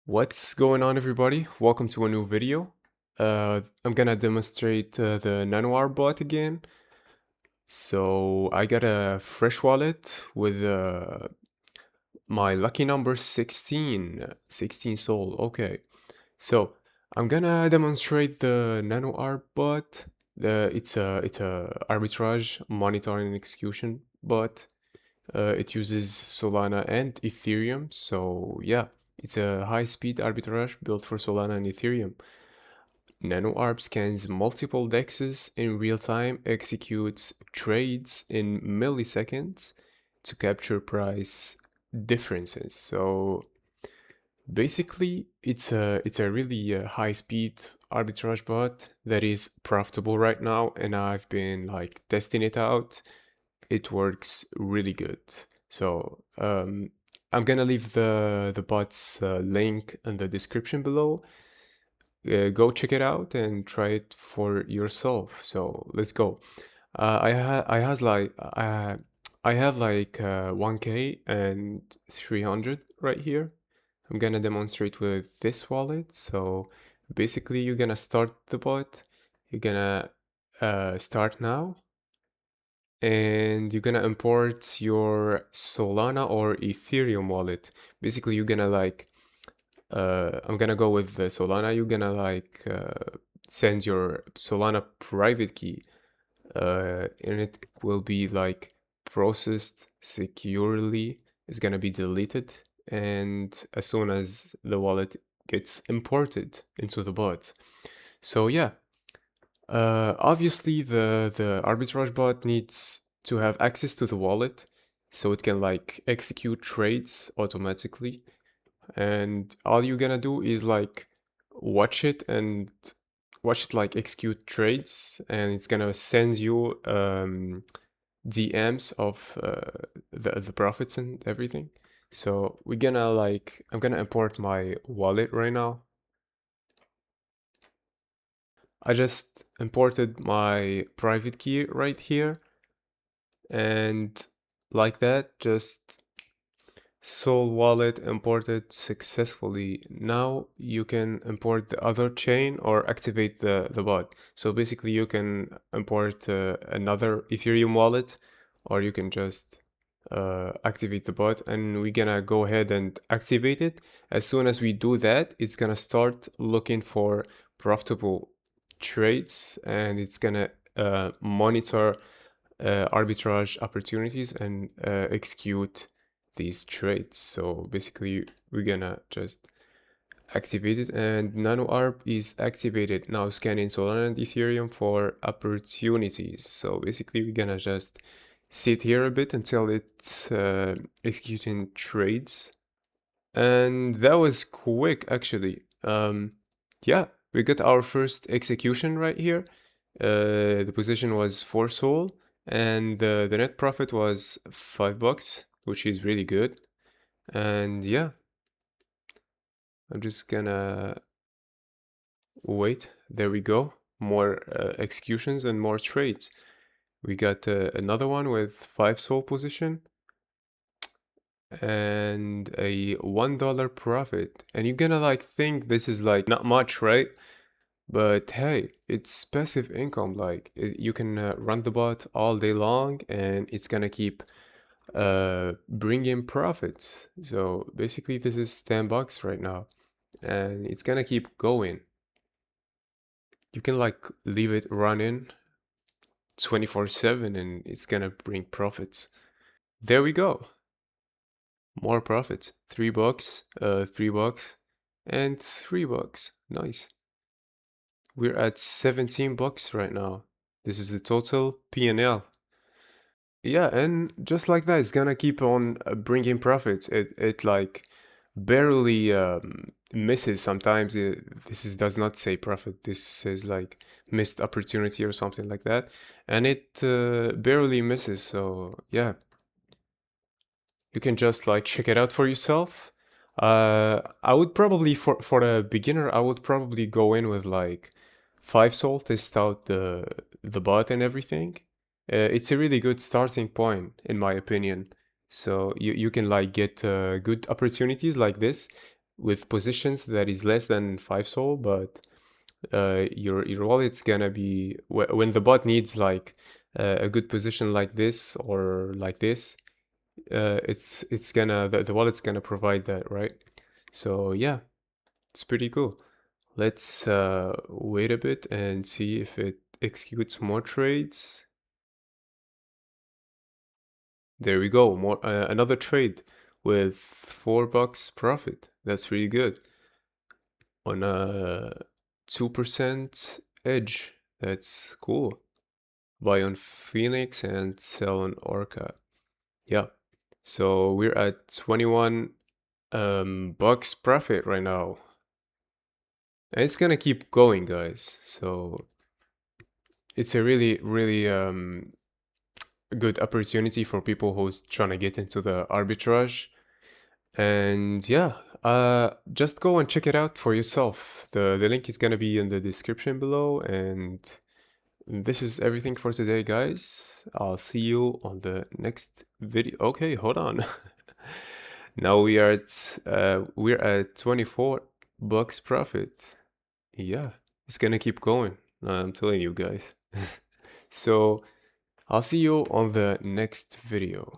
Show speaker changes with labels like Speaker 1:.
Speaker 1: What's going on, everybody? Welcome to a new video. I'm gonna demonstrate the Nanoarbot again. So I got a fresh wallet with my lucky number 16 soul. Okay, so I'm gonna demonstrate the Nanoarbot. It's a arbitrage monitoring and execution bot. It uses Solana and Ethereum. So yeah, it's a high-speed arbitrage built for Solana and Ethereum. NanoArb scans multiple dexes in real time, executes trades in milliseconds to capture price differences. So basically, it's a really high-speed arbitrage bot that is profitable right now, and I've been like testing it out. It works really good. So I'm gonna leave the bot's link in the description below. Go check it out and try it for yourself. So let's go. I have like 1K and 300 right here. I'm gonna demonstrate with this wallet. So basically, you're gonna start the bot. You're gonna start now, and you're gonna import your Solana or Ethereum wallet. Basically, you're gonna like I'm gonna go with the Solana. You're gonna like send your Solana private key, and it will be like processed securely. It's gonna be deleted, and as soon as the wallet gets imported into the bot. So yeah, obviously the arbitrage bot needs to have access to the wallet, so it can like execute trades automatically, and all you're gonna do is like watch it like execute trades, and it's gonna send you DMs of the profits and everything. So we're gonna like I'm gonna import my wallet right now. I just imported my private key right here, and like that, just Sol wallet imported successfully. Now you can import the other chain or activate the bot. So basically you can import another Ethereum wallet, or you can just activate the bot, and we're gonna go ahead and activate it. As soon as we do that, it's gonna start looking for profitable trades, and it's gonna monitor arbitrage opportunities and execute these trades. So basically we're gonna just activate it, and NanoArb is activated now, scanning Solana and Ethereum for opportunities. So basically we're gonna just sit here a bit until it's executing trades. And that was quick, actually. Yeah, we got our first execution right here. The position was 4 Sol, and the net profit was $5, which is really good. And yeah, I'm just gonna wait. There we go. More executions and more trades. We got another one with 5 Sol position and a $1 profit. And you're gonna like think this is like not much, right? But hey, it's passive income. Like you can run the bot all day long, and it's gonna keep bring in profits. So basically this is $10 right now, and it's gonna keep going. You can like leave it running 24/7 and it's gonna bring profits. There we go. More profits. $3, $3, and $3. Nice. We're at $17 right now. This is the total P&L. Yeah, and just like that, it's gonna keep on bringing profits. It like barely misses sometimes. Does not say profit. This says like missed opportunity or something like that, and it barely misses. So yeah, you can just like check it out for yourself. I would probably for a beginner, I would probably go in with like 5 Sol, test out the bot and everything. It's a really good starting point, in my opinion. So you can like get good opportunities like this, with positions that is less than 5 sol, but your wallet's gonna be when the bot needs like a good position like this or like this, it's gonna the wallet's gonna provide that, right? So yeah, it's pretty cool. Let's wait a bit and see if it executes more trades. There we go, more another trade with $4 profit. That's really good on a 2% edge. That's cool. Buy on Phoenix and sell on Orca. Yeah. So we're at 21 bucks profit right now. And it's gonna keep going, guys. So it's a really good opportunity for people who's trying to get into the arbitrage. And yeah, just go and check it out for yourself. The link is gonna be in the description below. And this is everything for today, guys. I'll see you on the next video. Okay, hold on. Now we're at 24 bucks profit. Yeah, it's gonna keep going. I'm telling you guys. So I'll see you on the next video.